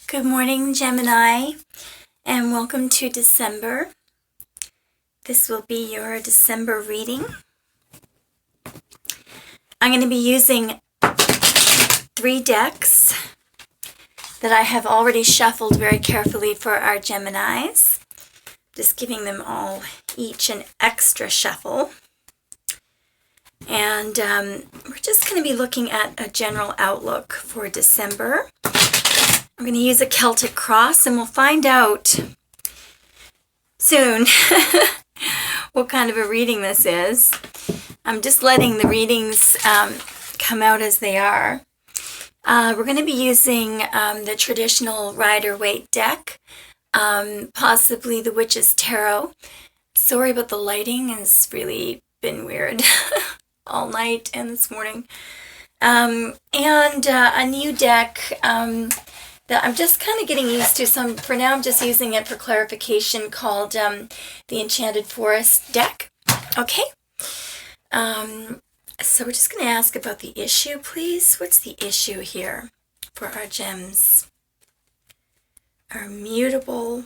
Good morning, Gemini, and welcome to December. This will be your December reading. I'm going to be using 3 decks that I have already shuffled very carefully for our Geminis. Just giving them all each an extra shuffle. And we're just going to be looking at a general outlook for December. I'm going to use a Celtic cross, and we'll find out soon what kind of a reading this is. I'm just letting the readings come out as they are. We're going to be using the traditional Rider-Waite deck, possibly the Witch's Tarot. Sorry about the lighting, it's really been weird all night and this morning. And a new deck that I'm just kind of getting used to. So for now, I'm just using it for clarification, called the Enchanted Forest deck. Okay. So we're just going to ask about the issue, please. What's the issue here for our gems? Our mutable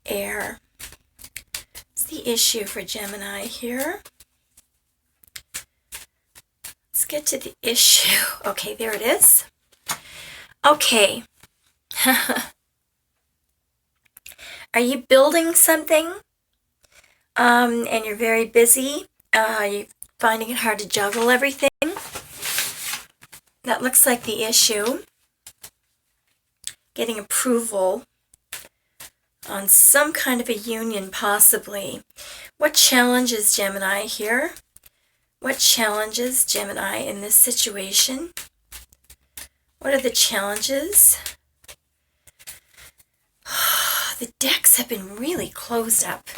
air. What's the issue for Gemini here? Let's get to the issue. Okay, there it is. Okay. Are you building something? And you're very busy? You're finding it hard to juggle everything? That looks like the issue. Getting approval on some kind of a union, possibly. What challenges Gemini here? What challenges Gemini in this situation? What are the challenges? The decks have been really closed up.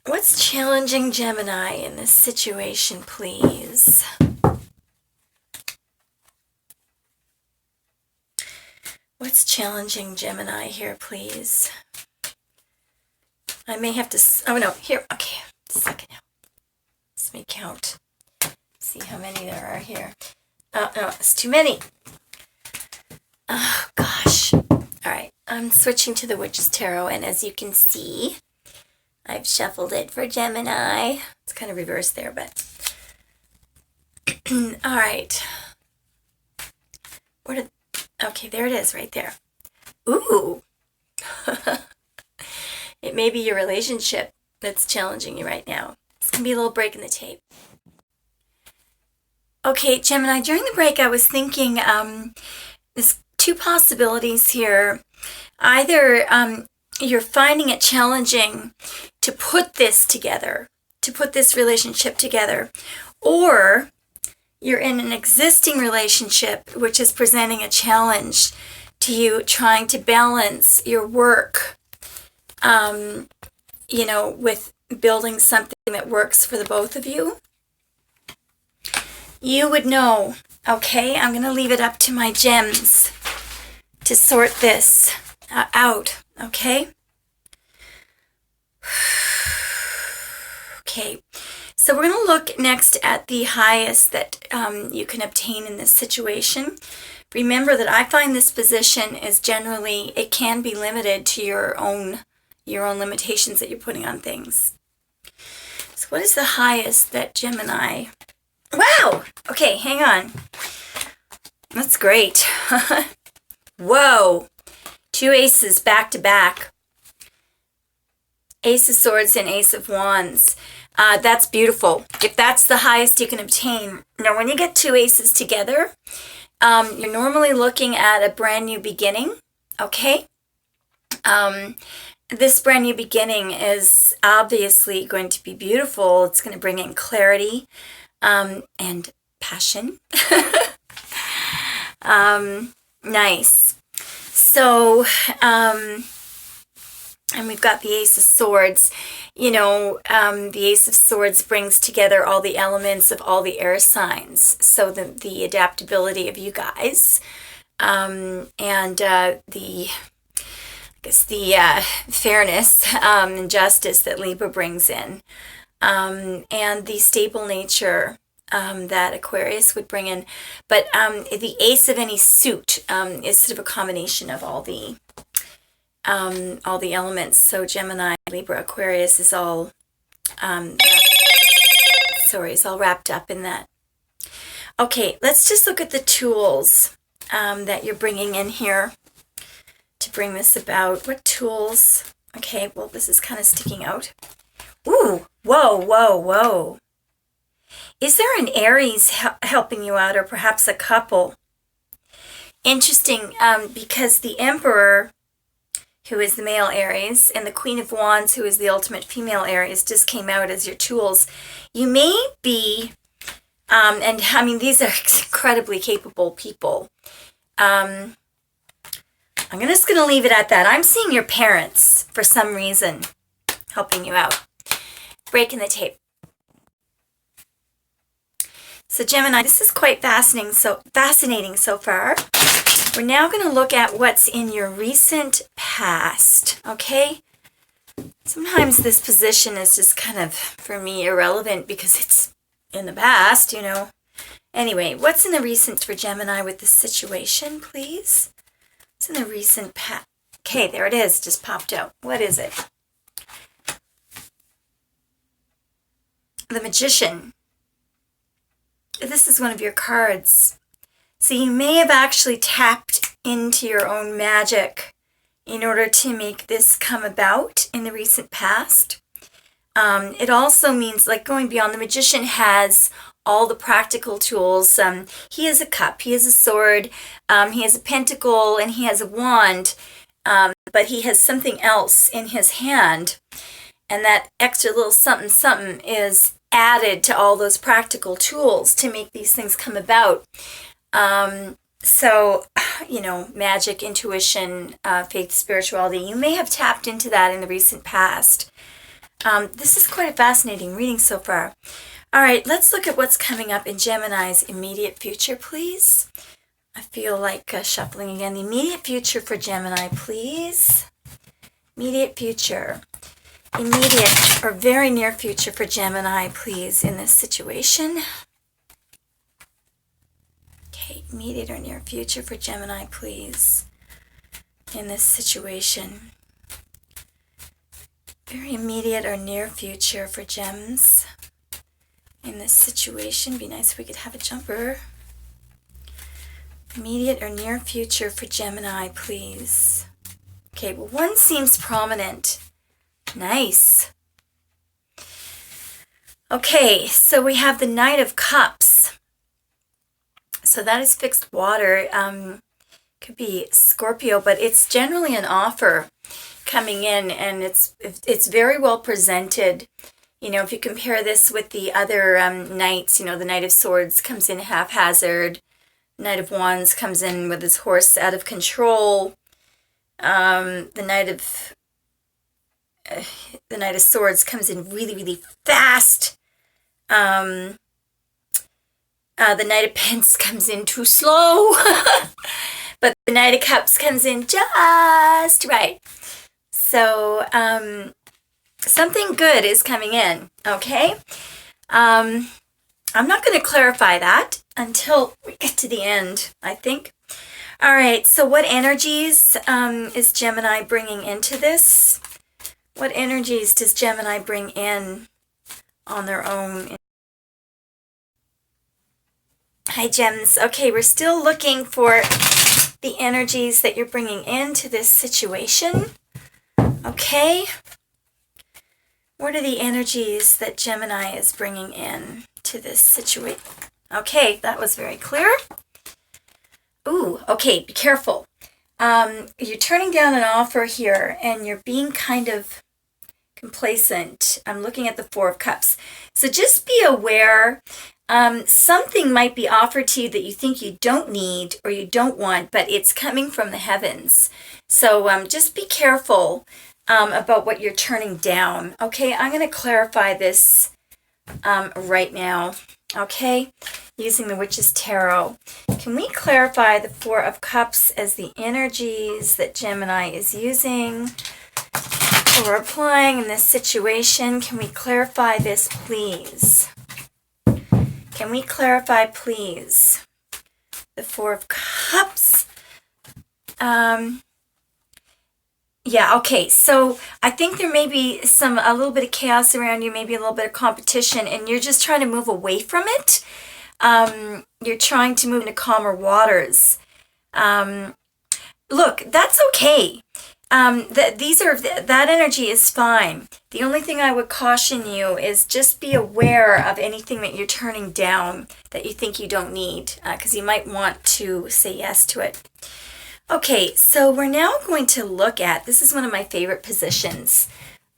What's challenging Gemini in this situation, please? What's challenging Gemini here, please? I may have to... Oh, no. Here. Okay. Just a second now. Let me count. See how many there are here. Oh, no. It's too many. Oh, gosh. All right. I'm switching to the Witch's Tarot, and as you can see, I've shuffled it for Gemini. It's kind of reversed there, but... All right. Okay, there it is right there. Ooh. It may be your relationship that's challenging you right now. It's going to be a little break in the tape. Okay, Gemini, during the break I was thinking there's 2 possibilities here. Either you're finding it challenging to put this together, to put this relationship together, or you're in an existing relationship which is presenting a challenge to you, trying to balance your work, with building something that works for the both of you. You would know. Okay, I'm going to leave it up to my gems to sort this out, okay? Okay, so we're going to look next at the highest that you can obtain in this situation. Remember that I find this position is generally, it can be limited to your own limitations that you're putting on things. So what is the highest that Gemini... Wow! Okay, hang on. That's great. Whoa! 2 aces back to back. Ace of Swords and Ace of Wands. That's beautiful. If that's the highest you can obtain. Now, when you get 2 aces together, you're normally looking at a brand new beginning, okay? This brand new beginning is obviously going to be beautiful. It's going to bring in clarity and passion. Nice. So, and we've got the Ace of Swords. The Ace of Swords brings together all the elements of all the air signs. So the adaptability of you guys, and the fairness and justice that Libra brings in, and the stable nature that Aquarius would bring in. But the ace of any suit is sort of a combination of all the elements. So Gemini, Libra, Aquarius is all, is all wrapped up in that. Okay, let's just look at the tools that you're bringing in here to bring this about. What tools? Okay, well, this is kind of sticking out. Ooh, whoa, whoa, whoa. Is there an Aries helping you out, or perhaps a couple? Interesting, because the Emperor, who is the male Aries, and the Queen of Wands, who is the ultimate female Aries, just came out as your tools. You may be, and I mean, these are incredibly capable people. I'm just going to leave it at that. I'm seeing your parents, for some reason, helping you out. Breaking the tape. So Gemini, this is quite fascinating so far. We're now going to look at what's in your recent past, okay? Sometimes this position is just kind of, for me, irrelevant because it's in the past, you know. Anyway, what's in the recent for Gemini with this situation, please? What's in the recent past? Okay, there it is, just popped out. What is it? The Magician. This is one of your cards. So you may have actually tapped into your own magic in order to make this come about in the recent past. It also means, like, going beyond. The Magician has all the practical tools. He has a cup, he has a sword, he has a pentacle, and he has a wand, but he has something else in his hand, and that extra little something something is added to all those practical tools to make these things come about. So, you know, magic, intuition, faith, spirituality, you may have tapped into that in the recent past. This is quite a fascinating reading so far. All right, let's look at what's coming up in Gemini's immediate future, please. I feel like shuffling again. The immediate future for Gemini, please. Immediate future. Immediate or very near future for Gemini, please, in this situation. Okay, immediate or near future for Gemini, please, in this situation. Very immediate or near future for Gems in this situation. Be nice if we could have a jumper. Immediate or near future for Gemini, please. Okay, well, one seems prominent. Nice. Okay, so we have the Knight of Cups. So that is fixed water. Could be Scorpio, but it's generally an offer coming in, and it's very well presented. You know, if you compare this with the other knights, you know, the Knight of Swords comes in haphazard. Knight of Wands comes in with his horse out of control. The Knight of Swords comes in really, really fast. The Knight of Pence comes in too slow. But the Knight of Cups comes in just right. So, something good is coming in, okay? I'm not going to clarify that until we get to the end, I think. All right, so what energies is Gemini bringing into this? What energies does Gemini bring in on their own? Hi, Gems. Okay, we're still looking for the energies that you're bringing into this situation. Okay. What are the energies that Gemini is bringing in to this situation? Okay, that was very clear. Ooh, okay, be careful. You're turning down an offer here, and you're being kind of complacent. I'm looking at the Four of Cups. So just be aware. Something might be offered to you that you think you don't need or you don't want, but it's coming from the heavens. So just be careful about what you're turning down. Okay, I'm going to clarify this right now. Okay, using the Witch's Tarot. Can we clarify the Four of Cups as the energies that Gemini is using or applying in this situation? Can we clarify this, please? Can we clarify, please? The Four of Cups. Yeah, okay. So I think there may be a little bit of chaos around you, maybe a little bit of competition, and you're just trying to move away from it. You're trying to move into calmer waters. Look, that's okay. That energy is fine. The only thing I would caution you is just be aware of anything that you're turning down that you think you don't need, because you might want to say yes to it. Okay, so we're now going to look at, this is one of my favorite positions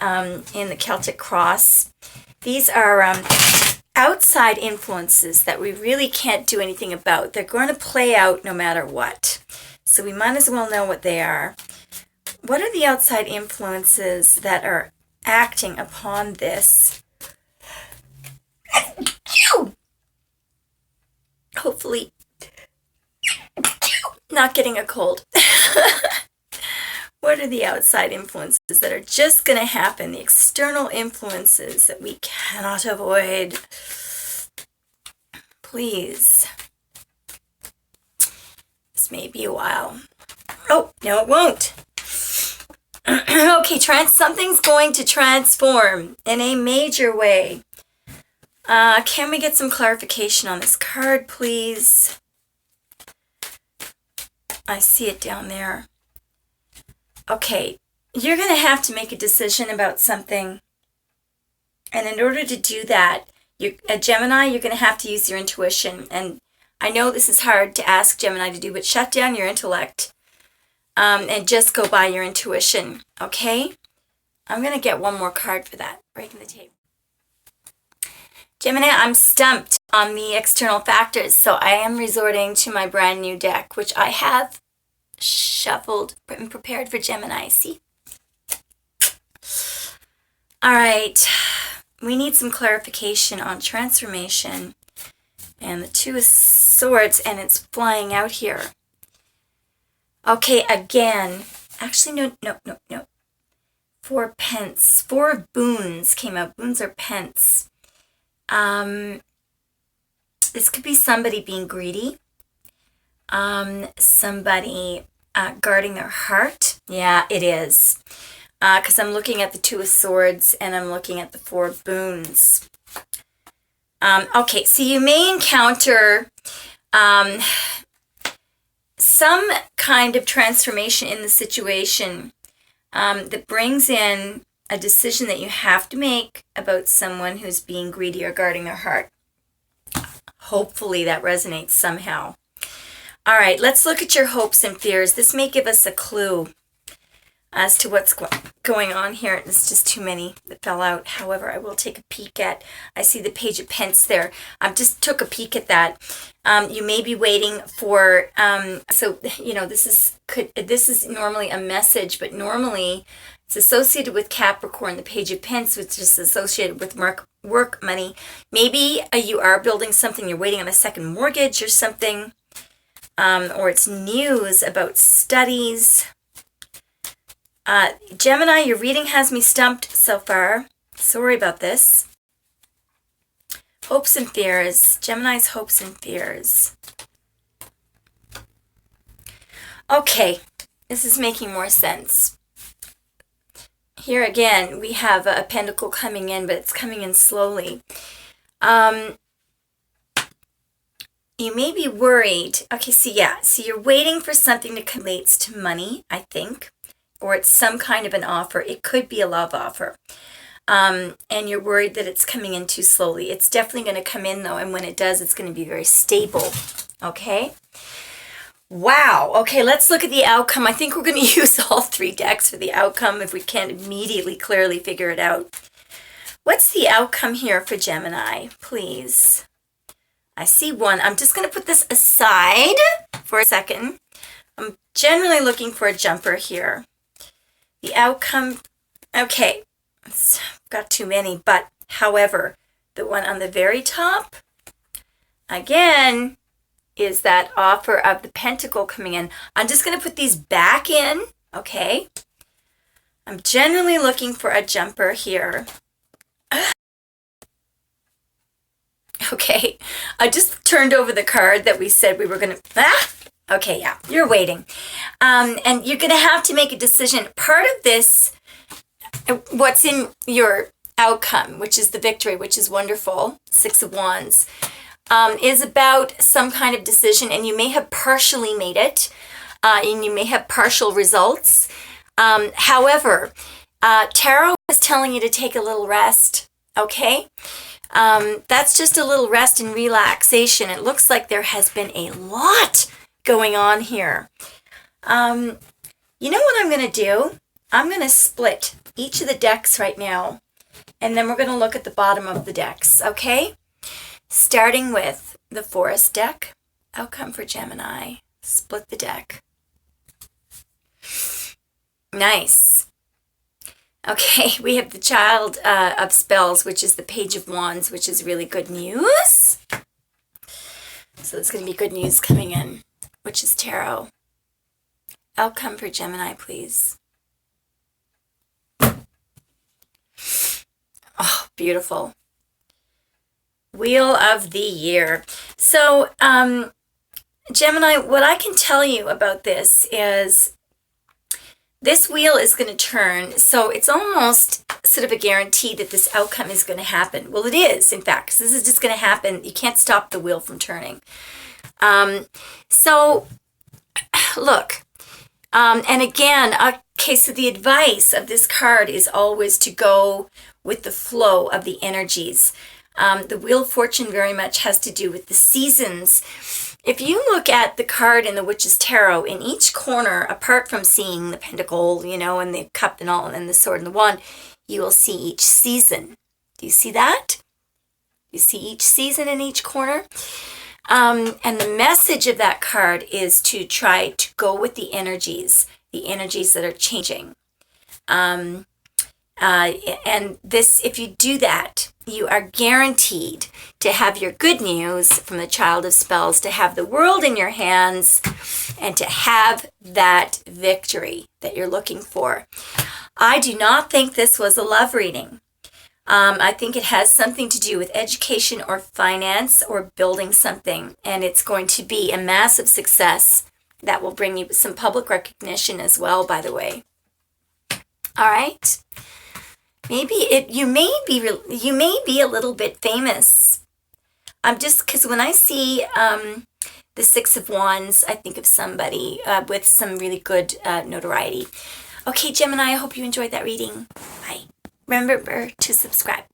in the Celtic Cross. These are outside influences that we really can't do anything about. They're going to play out no matter what. So we might as well know what they are. What are the outside influences that are acting upon this? Hopefully not getting a cold. What are the outside influences that are just going to happen? The external influences that we cannot avoid. Please. This may be a while. Oh, no, it won't. Okay, something's going to transform in a major way. Can we get some clarification on this card, please? I see it down there. Okay, you're going to have to make a decision about something. And in order to do that, a Gemini, you're going to have to use your intuition. And I know this is hard to ask Gemini to do, but shut down your intellect and just go by your intuition, okay? I'm going to get one more card for that. Breaking the tape. Gemini, I'm stumped on the external factors, so I am resorting to my brand new deck, which I have shuffled and prepared for Gemini. See? All right. We need some clarification on transformation and the Two of Swords, and it's flying out here. Okay, again. Actually, no. Four pence. Four of boons came out. Boons are pence. This could be somebody being greedy. Somebody guarding their heart. Yeah, it is. Because I'm looking at the Two of Swords and I'm looking at the Four of Boons. Okay, so you may encounter some kind of transformation in the situation that brings in a decision that you have to make about someone who's being greedy or guarding their heart. Hopefully that resonates somehow. All right, let's look at your hopes and fears. This may give us a clue as to what's going on here. There's just too many that fell out. However, I will take a peek at, I see the Page of Pence there. I just took a peek at that. You may be waiting for, so, you know, this is normally a message, but normally it's associated with Capricorn, the Page of Pence, which is associated with work money. Maybe you are building something, you're waiting on a second mortgage or something, or it's news about studies. Gemini, your reading has me stumped so far. Sorry about this. Hopes and fears. Gemini's hopes and fears. Okay, this is making more sense. Here again, we have a pentacle coming in, but it's coming in slowly. You may be worried. Okay, so you're waiting for something that relates to money, I think. Or it's some kind of an offer. It could be a love offer. And you're worried that it's coming in too slowly. It's definitely going to come in, though, and when it does, it's going to be very stable. Okay? Wow. Okay, let's look at the outcome. I think we're going to use all three decks for the outcome if we can't immediately clearly figure it out. What's the outcome here for Gemini, please? I see one. I'm just going to put this aside for a second. I'm generally looking for a jumper here. The outcome, okay, got too many, but however, the one on the very top, again, is that offer of the pentacle coming in. I'm just going to put these back in, okay? I'm generally looking for a jumper here. Okay, I just turned over the card that we said we were going to... Okay, yeah, you're waiting. And you're going to have to make a decision. Part of this, what's in your outcome, which is the victory, which is wonderful, Six of Wands, is about some kind of decision, and you may have partially made it, and you may have partial results. However, Tarot is telling you to take a little rest, okay? That's just a little rest and relaxation. It looks like there has been a lot going on here. You know what I'm going to do? I'm going to split each of the decks right now, and then we're going to look at the bottom of the decks, okay? Starting with the Forest deck, outcome for Gemini. Split the deck. Nice. Okay, we have the Child of Spells, which is the Page of Wands, which is really good news. So there's going to be good news coming in, which is Tarot. Outcome for Gemini, please. Oh, beautiful. Wheel of the Year. So, Gemini, what I can tell you about this is this wheel is going to turn, so it's almost sort of a guarantee that this outcome is going to happen. Well, it is, in fact, 'cause this is just going to happen. You can't stop the wheel from turning. So, look, and again, okay, so the advice of this card is always to go with the flow of the energies. The Wheel of Fortune very much has to do with the seasons. If you look at the card in the Witch's Tarot, in each corner, apart from seeing the Pentacle, you know, and the Cup and all, and the Sword and the Wand, you will see each season. Do you see that? You see each season in each corner? And the message of that card is to try to go with the energies that are changing. And this, if you do that, you are guaranteed to have your good news from the Child of Spells, to have the world in your hands, and to have that victory that you're looking for. I do not think this was a love reading. I think it has something to do with education or finance or building something, and it's going to be a massive success that will bring you some public recognition as well, by the way. All right. Maybe you may be a little bit famous. Just because when I see the Six of Wands, I think of somebody with some really good notoriety. Okay, Gemini, I hope you enjoyed that reading. Bye. Remember to subscribe.